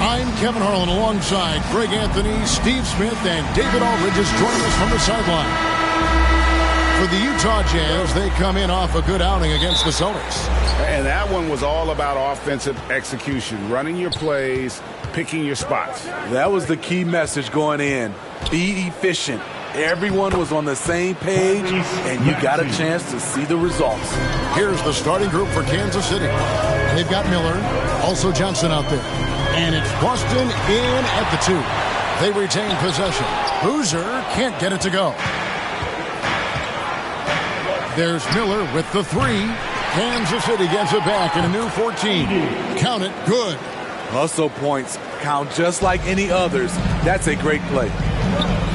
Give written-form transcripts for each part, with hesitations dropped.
I'm Kevin Harlan alongside Greg Anthony, Steve Smith, and David Aldridge is joining us from the sideline. For the Utah Jazz, they come in off a good outing against the Celtics. And that one was all about offensive execution, running your plays, picking your spots. That was the key message going in. Be efficient. Everyone was on the same page, and you got a chance to see the results. Here's the starting group for Kansas City. They've got Miller, also Johnson out there. And it's Boston in at the 2. They retain possession. Boozer can't get it to go. There's Miller with the 3. Kansas City gets it back in a new 14. Count it, good. Hustle points count just like any others. That's a great play.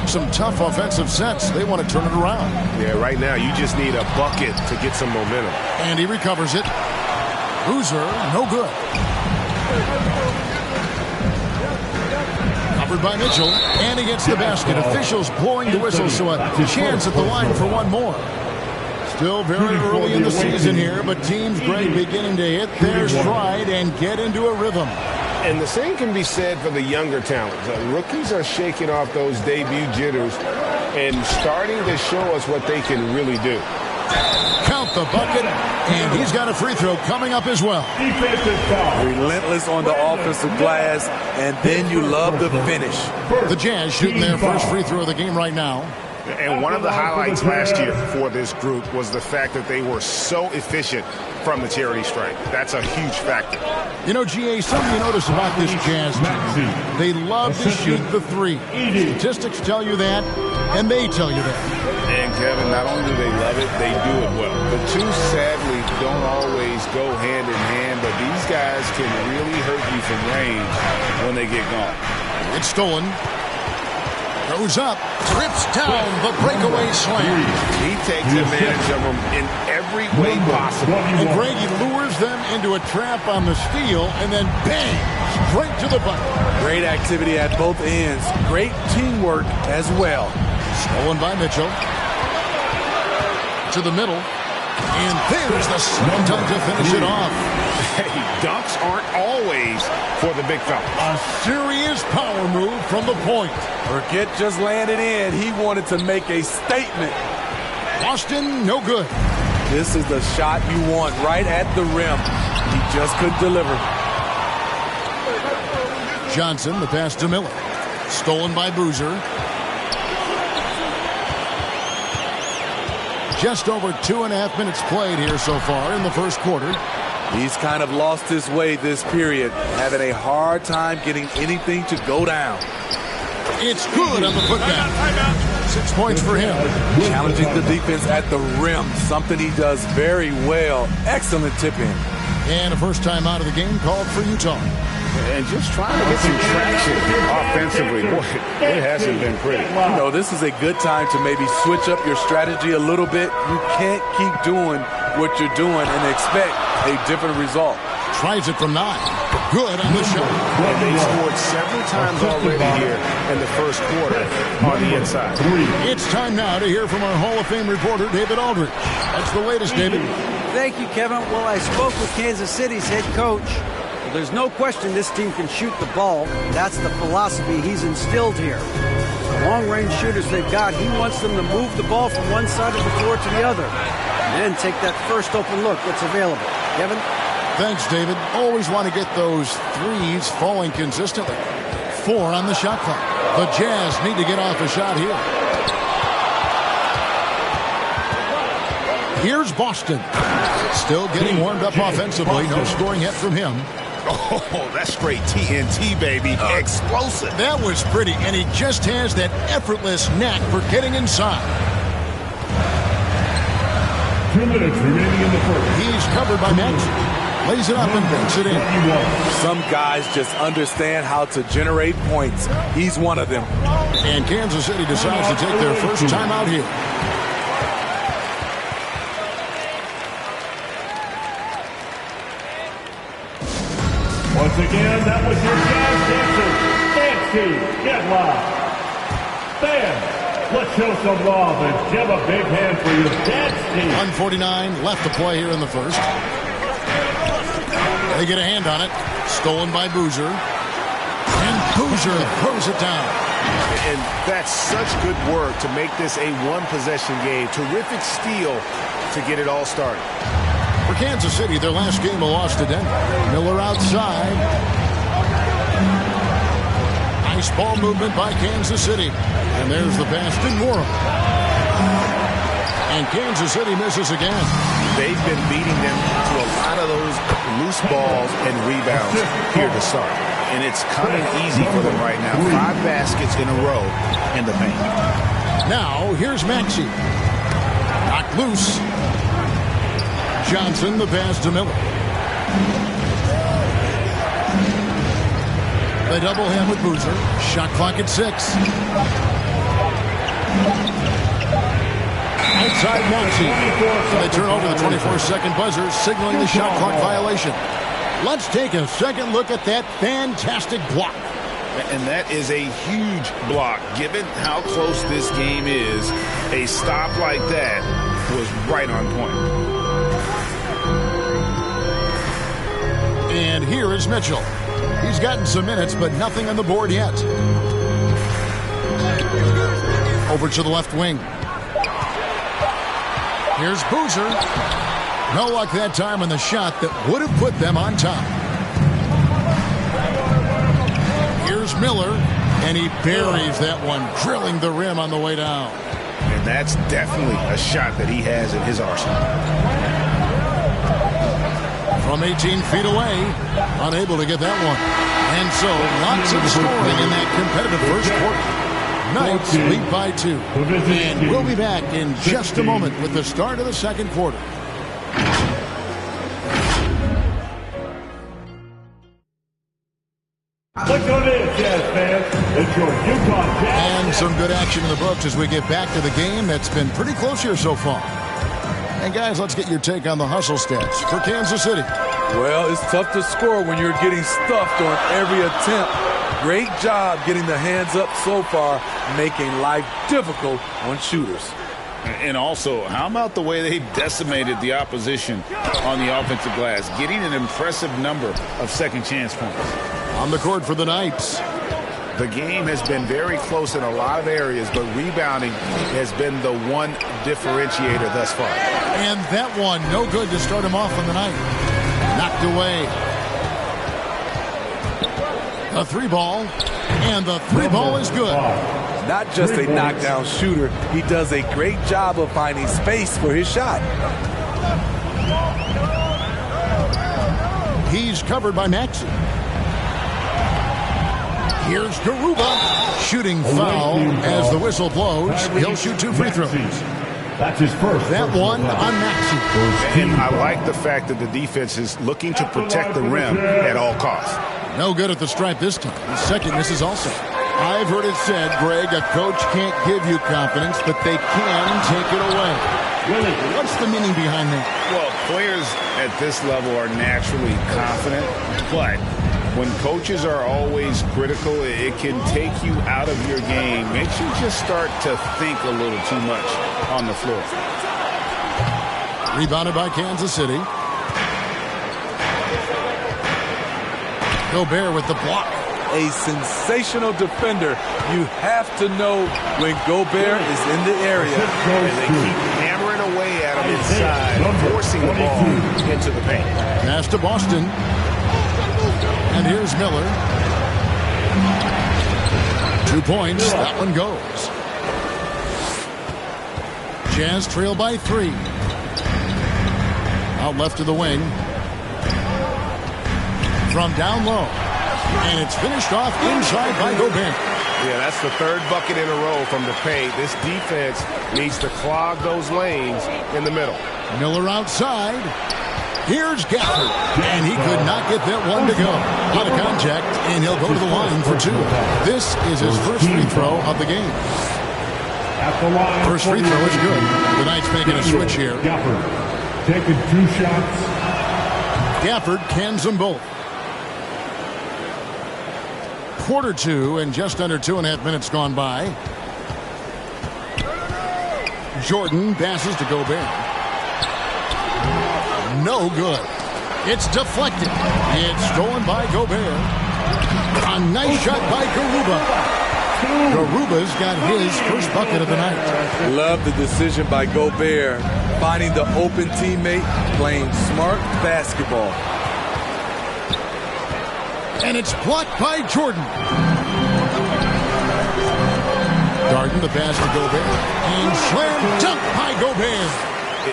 Some tough offensive sets. They want to turn it around. Yeah, right now you just need a bucket to get some momentum. And he recovers it. Boozer, no good. Covered by Mitchell, and he gets the basket. Officials blowing the whistle, so a chance at the line for one more. Still very early in the season here, but Teams Greg beginning to hit their stride and get into a rhythm. And the same can be said for the younger talents. Rookies are shaking off those debut jitters and starting to show us what they can really do. Count the bucket, and he's got a free throw coming up as well. Relentless on the offensive glass, and then you love the finish. The Jazz shooting their first free throw of the game right now. And one of the highlights last year for this group was the fact that they were so efficient from the charity stripe. That's a huge factor. You know, GA, something you notice about this Jazz team, they love to shoot the 3. Statistics tell you that, and they tell you that. And, Kevin, not only do they love it, they do it well. The two, sadly, don't always go hand in hand, but these guys can really hurt you from range when they get gone. It's stolen. Goes up, trips down the breakaway slam. He takes advantage of them in every way possible. And Greg, he lures them into a trap on the steal, and then bang, straight to the bucket. Great activity at both ends. Great teamwork as well. Stolen by Mitchell. To the middle. And there's the slam dunk to finish it off. Hey, dunks aren't always for the big fella. A serious power move from the point. Forget just landed in. He wanted to make a statement. Boston, no good. This is the shot you want right at the rim. He just couldn't deliver. Johnson, the pass to Miller. Stolen by Boozer. Just over 2.5 minutes played here so far in the first quarter. He's kind of lost his way this period, having a hard time getting anything to go down. It's good on the putback. 6 points for him. Challenging the defense at the rim, something he does very well. Excellent tip-in. And a first time out of the game called for Utah. And just trying to get some traction offensively. Boy, it hasn't been pretty. You know, this is a good time to maybe switch up your strategy a little bit. You can't keep doing what you're doing and expect a different result. Tries it from 9. Good on the shot. And they scored several times already here in the first quarter on the inside. It's time now to hear from our Hall of Fame reporter, David Aldridge. That's the latest, David. Thank you, Kevin. Well, I spoke with Kansas City's head coach. Well, there's no question this team can shoot the ball. That's the philosophy he's instilled here. The long-range shooters they've got, he wants them to move the ball from one side of the floor to the other. And then take that first open look that's available. Kevin? Thanks, David. Always want to get those threes falling consistently. 4 on the shot clock. The Jazz need to get off a shot here. Here's Boston. Still getting warmed up offensively. No scoring yet from him. Oh, that's straight TNT, baby. Explosive. That was pretty, and he just has that effortless knack for getting inside. 2 minutes remaining in the first. He's covered by Maxey. Lays it up and banks it in. Some guys just understand how to generate points. He's one of them. And Kansas City decides to take their first time out here. Once again, that was your Jazz dancer, Nancy Gedlock. Fans, let's show some love and give a big hand for your dance team. 1:49 left to play here in the first. They get a hand on it. Stolen by Boozer. Boozer throws it down. And that's such good work to make this a one-possession game. Terrific steal to get it all started. For Kansas City, their last game a loss to Denver. Miller outside. Nice ball movement by Kansas City. And there's the pass to Moore. And Kansas City misses again. They've been beating them to a lot of those loose balls and rebounds here to start. And it's coming easy for them right now. 5 baskets in a row in the paint. Now, here's Maxey. Knocked loose. Johnson, the pass to Miller. They double him with Boozer. Shot clock at 6. Outside Maxey. They turn over the 24-second buzzer, signaling the shot clock violation. Let's take a second look at that fantastic block. And that is a huge block. Given how close this game is, a stop like that was right on point. And here is Mitchell. He's gotten some minutes, but nothing on the board yet. Over to the left wing. Here's Boozer. No luck that time on the shot that would have put them on top. Here's Miller, and he buries that one, drilling the rim on the way down. And that's definitely a shot that he has in his arsenal. From 18 feet away, unable to get that one. And so, lots of scoring in that competitive first quarter. Knights lead by 2. And we'll be back in just a moment with the start of the second quarter. Look on in, Jazz fans. It's your Utah Jazz. And some good action in the books as we get back to the game that's been pretty close here so far. And guys, let's get your take on the hustle stats for Kansas City. Well, it's tough to score when you're getting stuffed on every attempt. Great job getting the hands up so far, making life difficult on shooters. And also, how about the way they decimated the opposition on the offensive glass, getting an impressive number of second chance points. On the court for the Knights. The game has been very close in a lot of areas, but rebounding has been the one differentiator thus far. And that one, no good to start him off on the night. Knocked away. A 3-ball, and the 3-ball is good. Not just a knockdown shooter, he does a great job of finding space for his shot. He's covered by Maxey. Here's Garuba. Shooting foul as the whistle blows. He'll shoot 2 free throws. That's his first. That one on Maxey. And I like the fact that the defense is looking to protect the rim at all costs. No good at the stripe this time. The second misses also. I've heard it said, Greg, a coach can't give you confidence, but they can take it away. Really, what's the meaning behind that? Well, players at this level are naturally confident, but when coaches are always critical, it can take you out of your game. Makes you just start to think a little too much on the floor. Rebounded by Kansas City. Gobert with the block. A sensational defender. You have to know when Gobert is in the area. And they keep hammering away at him inside, forcing the ball into the paint. Pass to Boston. And here's Miller. 2 points. That one goes. Jazz trail by 3. Out left to the wing. From down low. And it's finished off inside by Gobert. Yeah, that's the 3rd bucket in a row from the paint. This defense needs to clog those lanes in the middle. Miller outside. Here's Gafford. And he could not get that one to go. Out of contact, and he'll go to the line for 2. This is his first free throw of the game. First free throw is good. The Knights making a switch here. Gafford taking 2 shots. Gafford cans them both. Quarter 2 and just under 2.5 minutes gone by. Jordan passes to Gobert. No good. It's deflected. It's stolen by Gobert. A nice shot by Garuba. Garuba's got his first bucket of the night. Love the decision by Gobert, finding the open teammate, playing smart basketball. And it's blocked by Jordan. Darden, the pass to Gobert. And slam dunk by Gobert.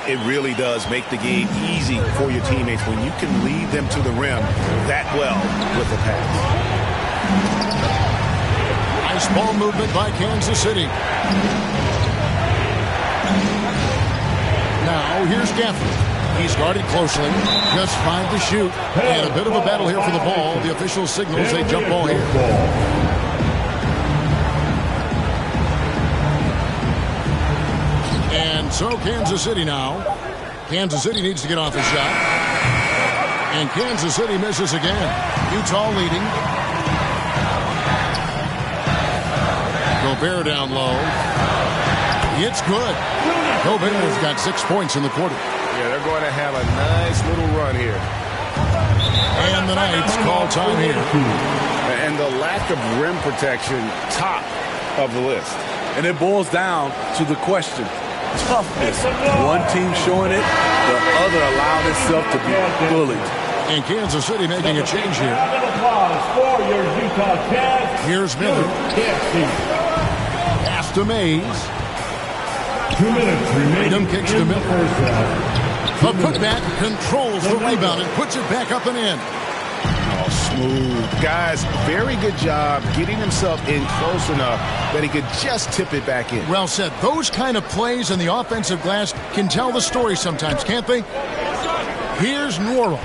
It really does make the game easy for your teammates when you can lead them to the rim that well with the pass. Nice ball movement by Kansas City. Now here's Gafford. He's guarded closely. Just 5 to shoot. And a bit of a battle here for the ball. The official signals a jump ball here. And so Kansas City now. Kansas City needs to get off a shot. And Kansas City misses again. Utah leading. Gobert down low. It's good. Gobert has got 6 points in the quarter. Yeah, they're going to have a nice little run here. And the Knights call time here. And the lack of rim protection, top of the list. And it boils down to the question. Toughness. One team showing it, the other allowed itself to be bullied. And Kansas City making a change here. Here's Miller. Pass to Mays. 2 minutes remaining. Kicks to Miller. The putback controls the rebound and puts it back up and in. Oh, smooth. Guys, very good job getting himself in close enough that he could just tip it back in. Well said. Those kind of plays in the offensive glass can tell the story sometimes, can't they? Here's Norrell.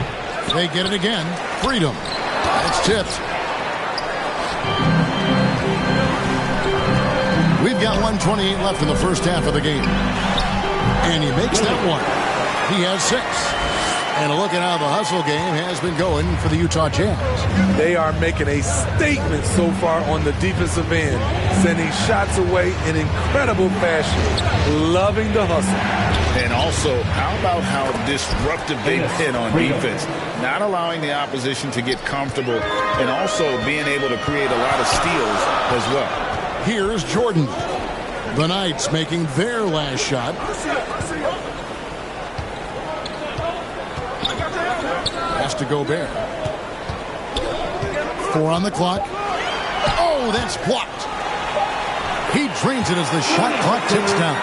They get it again. Freedom. It's tipped. We've got 1:28 left in the first half of the game. And he makes that one. He has 6. And a look at how the hustle game has been going for the Utah Jazz. They are making a statement so far on the defensive end, sending shots away in incredible fashion. Loving the hustle. And also, how about how disruptive they've been on defense? Not allowing the opposition to get comfortable and also being able to create a lot of steals as well. Here's Jordan. The Knights making their last shot. Pass to Gobert. 4 on the clock. Oh, that's blocked. He drains it as the shot clock ticks down.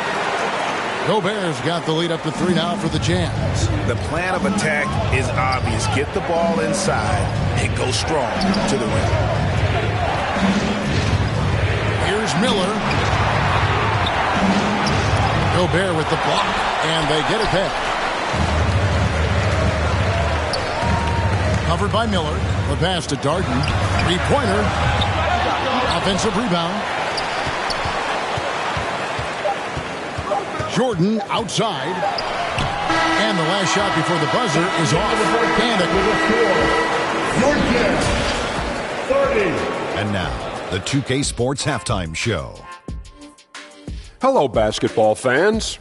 Gobert's got the lead up to 3 now for the Jazz. The plan of attack is obvious. Get the ball inside and go strong to the rim. Here's Miller. Gobert with the block, and they get it back. Covered by Miller. The pass to Darden. 3-pointer. Offensive rebound. Jordan outside. And the last shot before the buzzer is off. And now, the 2K Sports Halftime Show. Hello, basketball fans.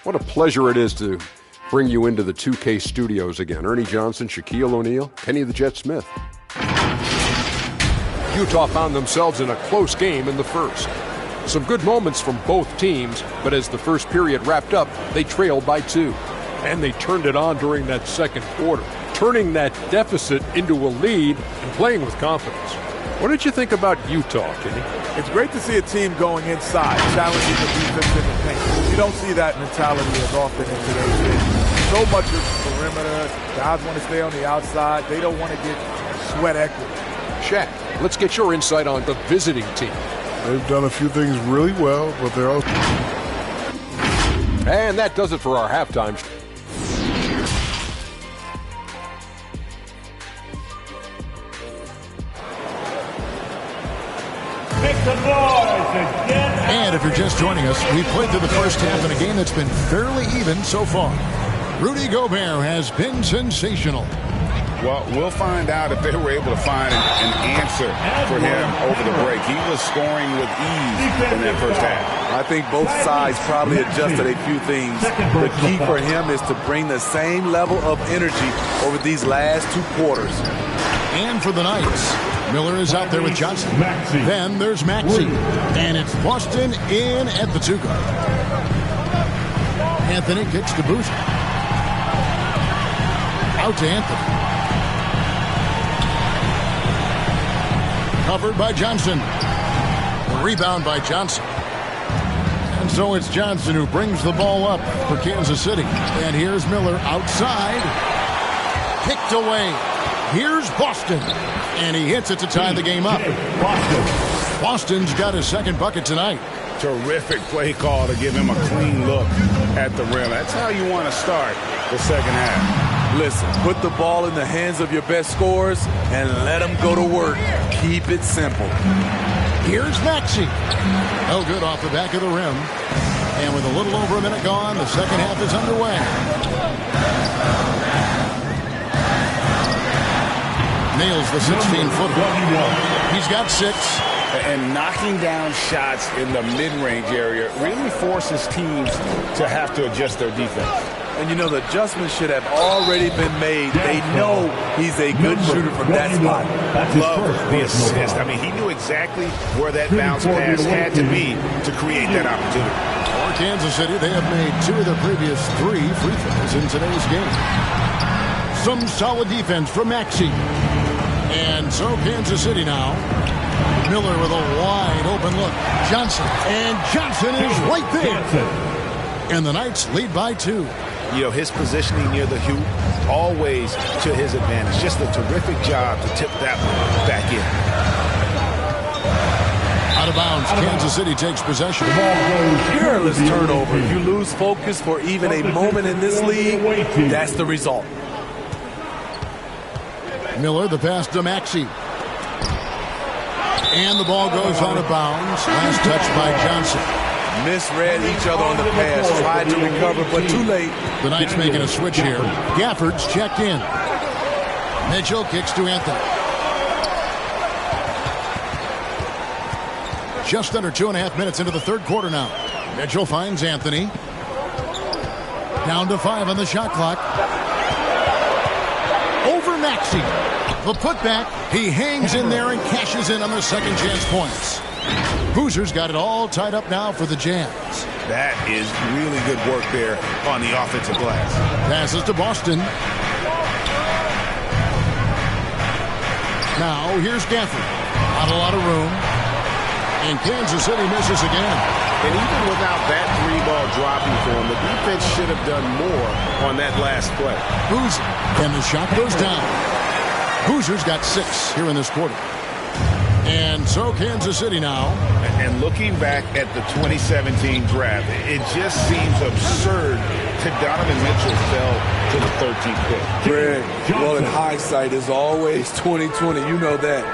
What a pleasure it is to bring you into the 2K studios again. Ernie Johnson, Shaquille O'Neal, Kenny the Jet Smith. Utah found themselves in a close game in the first. Some good moments from both teams, but as the first period wrapped up, they trailed by 2. And they turned it on during that second quarter, turning that deficit into a lead and playing with confidence. What did you think about Utah, Kenny? It's great to see a team going inside, challenging the defense in the paint. You don't see that mentality as often in today's game. So much of perimeter, guys want to stay on the outside. They don't want to get sweat equity. Shaq, let's get your insight on the visiting team. They've done a few things really well, but they're also... And that does it for our halftime. And if you're just joining us, we've played through the first half in a game that's been fairly even so far. Rudy Gobert has been sensational. Well, we'll find out if they were able to find an answer for him over the break. He was scoring with ease in that first half. I think both sides probably adjusted a few things. The key for him is to bring the same level of energy over these last 2 quarters. And for the Knights, Miller is out there with Johnson. Then there's Maxey. And it's Boston in at the 2-guard. Anthony kicks to Boozer. Out to Anthony. Covered by Johnson. Rebound by Johnson. And so it's Johnson who brings the ball up for Kansas City. And here's Miller outside. Kicked away. Here's Boston. And he hits it to tie the game up. Boston's got his second bucket tonight. Terrific play call to give him a clean look at the rim. That's how you want to start the second half. Listen, put the ball in the hands of your best scorers and let them go to work. Keep it simple. Here's Maxey. No good off the back of the rim. And with a little over a minute gone, the second half is underway. Nails the 16-footer. He's got 6. And knocking down shots in the mid-range area really forces teams to have to adjust their defense. And you know, the adjustment should have already been made. They know he's a good shooter from that spot. Love the assist. I mean, he knew exactly where that bounce pass had to be to create that opportunity. For Kansas City, they have made 2 of their previous 3 free throws in today's game. Some solid defense from Maxey. And so Kansas City now. Miller with a wide open look. Johnson. And Johnson is right there. And the Knights lead by 2. You know, his positioning near the hoop, always to his advantage. Just a terrific job to tip that one back in. Out of bounds. Kansas City takes possession. Careless turnover. If you lose focus for even a moment in this league, that's the result. Miller, the pass to Maxey. And the ball goes out of bounds. Last touch by Johnson. Misread each other on the pass. Tried to recover, but too late. The Knights making a switch here. Gafford's checked in. Mitchell kicks to Anthony. Just under 2.5 minutes into the third quarter now. Mitchell finds Anthony. Down to 5 on the shot clock. Over Maxey. The putback. He hangs in there and cashes in on the second chance points. Boozer's got it all tied up now for the Jazz. That is really good work there on the offensive glass. Passes to Boston. Now here's Gafford. Not a lot of room. And Kansas City misses again. And even without that 3-ball dropping for him, the defense should have done more on that last play. Boozer. And the shot goes down. Boozer's got 6 here in this quarter. And so Kansas City now. And looking back at the 2017 draft, it just seems absurd that Donovan Mitchell fell to the 13th pick. Greg, well, in hindsight, is always 2020. You know that.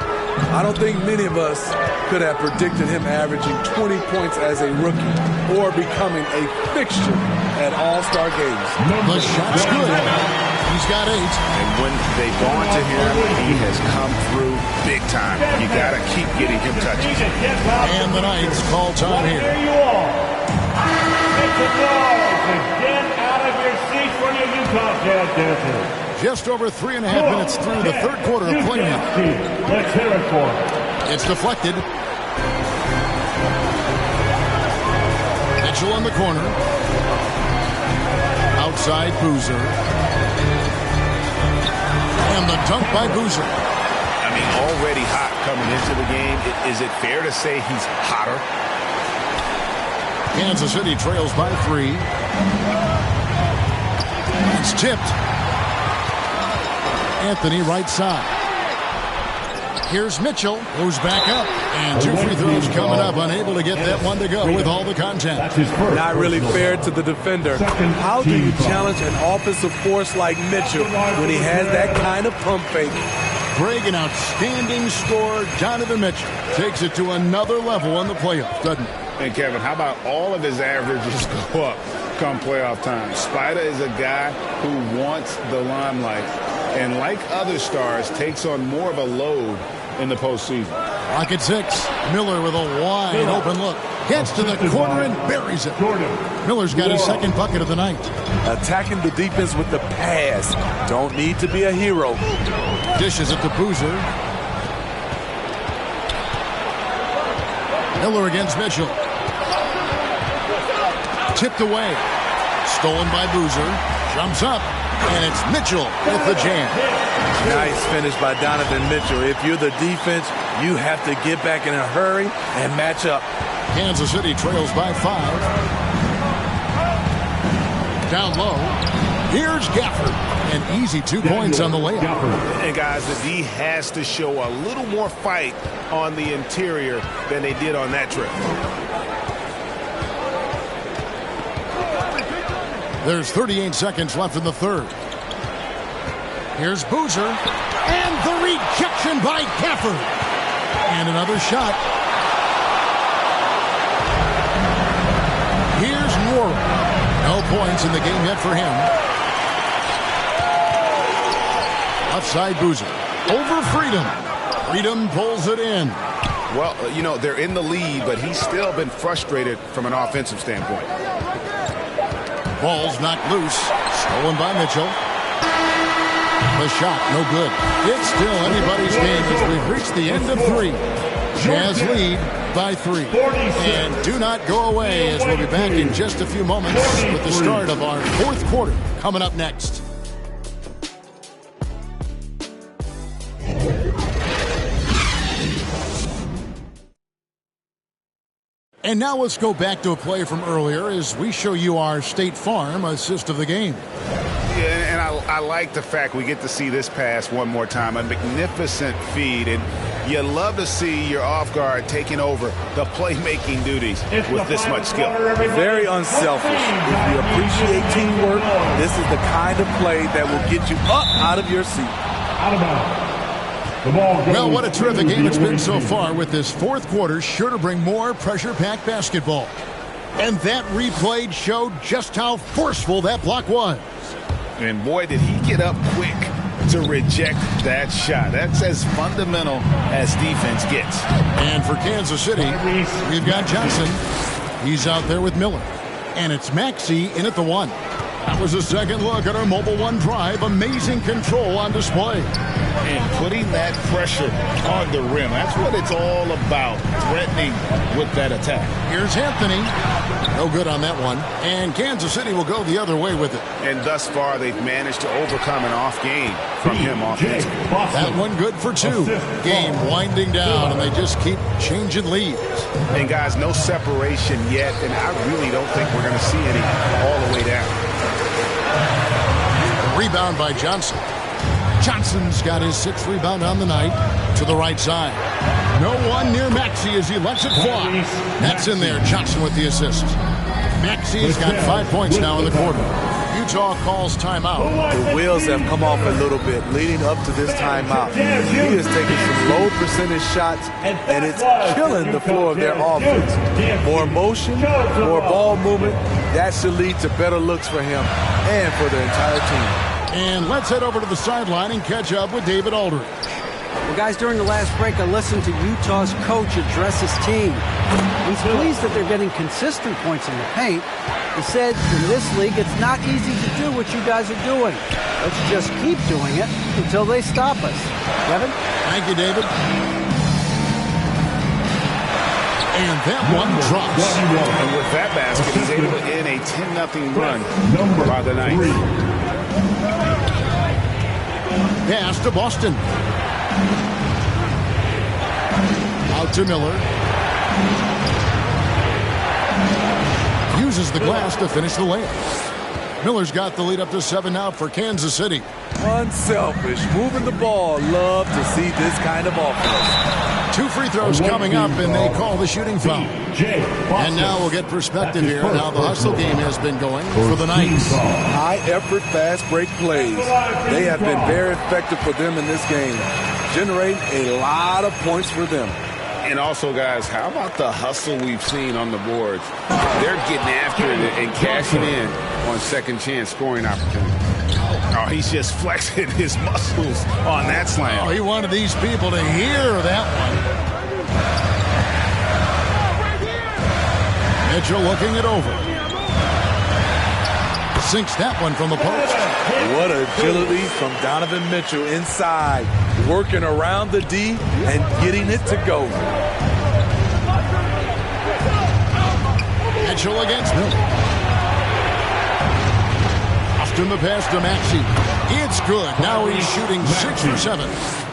I don't think many of us could have predicted him averaging 20 points as a rookie or becoming a fixture at All-Star games. The shot's good. He's got 8. And when they've gone to him, he has come through big time. You got to keep getting him touches. And the Knights call time here. There you are. Make the noise and get out of your seats for your Utah Jazz dancers. Just over 3.5 minutes through the third quarter of play now. Let's hear it for him. It's deflected. Mitchell in the corner. Outside Boozer. And the dunk by Boozer. I mean, already hot coming into the game. Is it fair to say he's hotter? Kansas City trails by 3. It's tipped. Anthony right side. Here's Mitchell, who's back up. And 2 free throws coming up, unable to get that one to go with all the contact. Not really fair to the defender. How do you challenge an offensive force like Mitchell when he has that kind of pump fake? Greg, an outstanding scorer, Donovan Mitchell, takes it to another level in the playoffs, doesn't he? And Kevin, how about all of his averages go up come playoff time? Spida is a guy who wants the limelight, and like other stars, takes on more of a load in the postseason. Rocket 6. Miller with a wide open look. Gets to the corner and buries it. Miller's got his second bucket of the night. Attacking the defense with the pass. Don't need to be a hero. Dishes it to Boozer. Miller against Mitchell. Tipped away. Stolen by Boozer. Jumps up. And it's Mitchell with the jam. Nice finish by Donovan Mitchell. If you're the defense, you have to get back in a hurry and match up. Kansas City trails by 5. Down low. Here's Gafford. An easy 2 points on the layup. And guys, the D has to show a little more fight on the interior than they did on that trip. There's 38 seconds left in the third. Here's Boozer. And the rejection by Gafford. And another shot. Here's Nwora. No points in the game yet for him. Outside Boozer. Over Freedom. Freedom pulls it in. Well, you know, they're in the lead, but he's still been frustrated from an offensive standpoint. Ball's knocked loose. Stolen by Mitchell. The shot, no good. It's still anybody's game as we've reached the end of 3. Jazz lead by 3. And do not go away as we'll be back in just a few moments with the start of our 4th quarter coming up next. And now let's go back to a play from earlier as we show you our State Farm assist of the game. Yeah, and I like the fact we get to see this pass one more time. A magnificent feed, and you love to see your off guard taking over the playmaking duties with this much skill. Very unselfish. If you appreciate teamwork, this is the kind of play that will get you up out of your seat. Out of bounds. Well, what a terrific game it's been so far, with this 4th quarter sure to bring more pressure-packed basketball. And that replay showed just how forceful that block was. And boy, did he get up quick to reject that shot. That's as fundamental as defense gets. And for Kansas City, we've got Johnson. He's out there with Miller. And it's Maxey in at the 1. That was a second look at our Mobile One drive. Amazing control on display. And putting that pressure on the rim. That's what it's all about, threatening with that attack. Here's Anthony. No good on that one. And Kansas City will go the other way with it. And thus far, they've managed to overcome an off game from him offensively. That one good for 2. Game winding down, and they just keep changing leads. And guys, no separation yet, and I really don't think we're going to see any all the way down. Rebound by Johnson. Johnson's got his 6th rebound on the night to the right side. No one near Maxey as he lets it fly. That's in there. Johnson with the assist. Maxey's got 5 points now in the quarter. Utah calls timeout. The wheels have come off a little bit leading up to this timeout. He is taking some low percentage shots, and it's killing the flow of their offense. More motion, more ball movement, that should lead to better looks for him and for the entire team. And let's head over to the sideline and catch up with David Aldridge. Well, guys, during the last break, I listened to Utah's coach address his team. He's pleased that they're getting consistent points in the paint. He said, in this league, it's not easy to do what you guys are doing. Let's just keep doing it until they stop us. Kevin? Thank you, David. And that one drops. And with that basket, he's able to end a 10-0 run by the ninth. Pass to Boston. Out to Miller. Uses the glass to finish the layup. Miller's got the lead up to 7 now for Kansas City. Unselfish, moving the ball. Love to see this kind of offense. 2 free throws coming up, and they call the shooting foul. And now we'll get perspective here on how the hustle game has been going for the Knights. High-effort, fast-break plays. They have been very effective for them in this game, generating a lot of points for them. And also, guys, how about the hustle we've seen on the boards? They're getting after it and cashing in on second chance scoring opportunities. Oh, he's just flexing his muscles on that slam. Oh, he wanted these people to hear that one. Mitchell looking it over. Sinks that one from the post. What agility from Donovan Mitchell inside, working around the D and getting it to go. Mitchell against Miller. Often the pass to Maxey. It's good. Now he's shooting 6 for 7.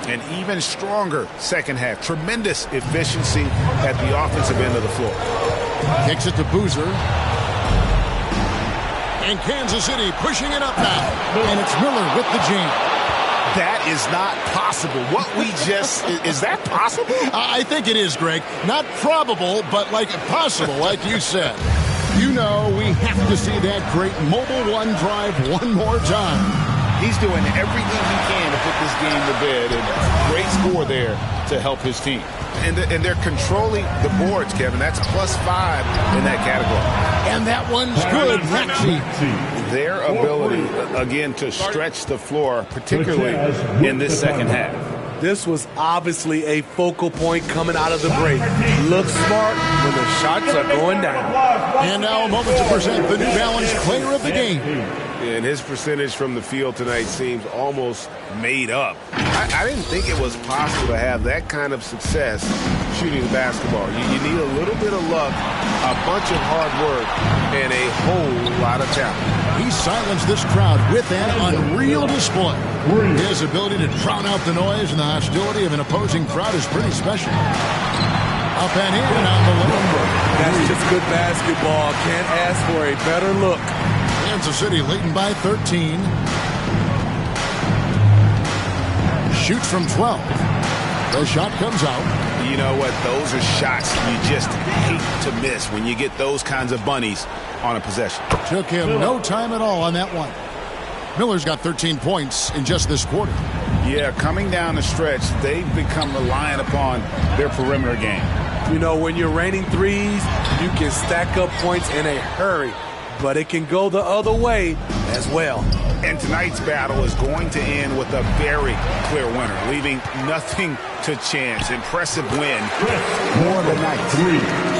An even stronger second half. Tremendous efficiency at the offensive end of the floor. Kicks it to Boozer. And Kansas City pushing it up now. And it's Miller with the jam. That is not possible. What we just... is that possible? I think it is, Greg. Not probable, but like possible, like you said. You know we have to see that great Mobile One drive one more time. He's doing everything he can to put this game to bed, and great score there to help his team. And they're controlling the boards, Kevin. That's +5 in that category. And that one's good, Maxey. Their ability, again, to stretch the floor, particularly in this second half. This was obviously a focal point coming out of the break. Look smart when the shots are going down. And now a moment to present the New Balance Player of the Game. And his percentage from the field tonight seems almost made up. I didn't think it was possible to have that kind of success shooting the basketball. You need a little bit of luck, a bunch of hard work, and a whole lot of talent. He silenced this crowd with an unreal display. His ability to drown out the noise and the hostility of an opposing crowd is pretty special. Up and in on the lane break. That's just good basketball. Can't ask for a better look. Kansas City leading by 13. Shoots from 12. The shot comes out. You know what? Those are shots you just hate to miss when you get those kinds of bunnies on a possession. Took him no time at all on that one. Miller's got 13 points in just this quarter. Yeah, coming down the stretch, they've become reliant upon their perimeter game. You know, when you're raining threes, you can stack up points in a hurry, but it can go the other way as well. And tonight's battle is going to end with a very clear winner, leaving nothing to chance. Impressive win. More than night.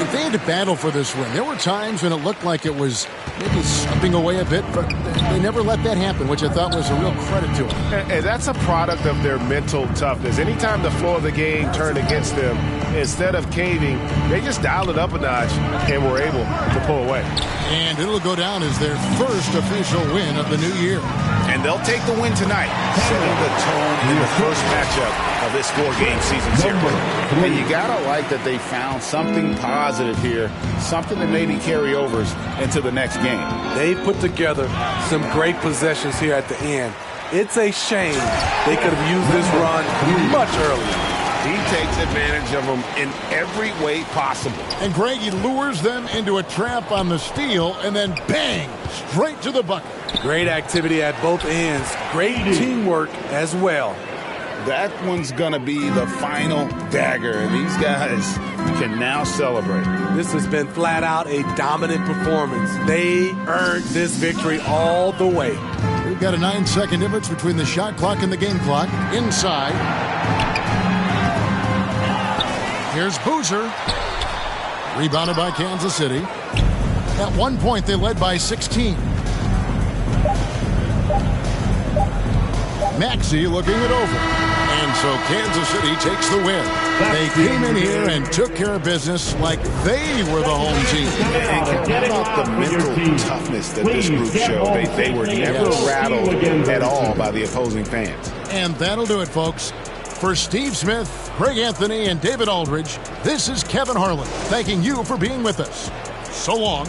If they had to battle for this win, there were times when it looked like it was maybe slipping away a bit, but they never let that happen, which I thought was a real credit to them. And that's a product of their mental toughness. Anytime the flow of the game turned against them, instead of caving, they just dialed it up a notch and were able to pull away. And it'll go down as their first official win of the new year. And they'll take the win tonight, setting the tone in the first matchup of this 4-game season series. And you gotta like that they found something positive here, something that maybe carry overs into the next game. They put together some great possessions here at the end. It's a shame they could have used this run much earlier. He takes advantage of them in every way possible. And Greg, he lures them into a trap on the steal, and then bang, straight to the bucket. Great activity at both ends. Great teamwork as well. That one's going to be the final dagger, and these guys can now celebrate. This has been flat out a dominant performance. They earned this victory all the way. We've got a 9-second difference between the shot clock and the game clock. Inside. Here's Boozer. Rebounded by Kansas City. At one point, they led by 16. Maxey looking it over. And so Kansas City takes the win. They came in here and took care of business like they were the home team. And how about the mental toughness that this group showed? They were never rattled at all by the opposing fans. And that'll do it, folks. For Steve Smith, Greg Anthony, and David Aldridge, this is Kevin Harlan thanking you for being with us. So long.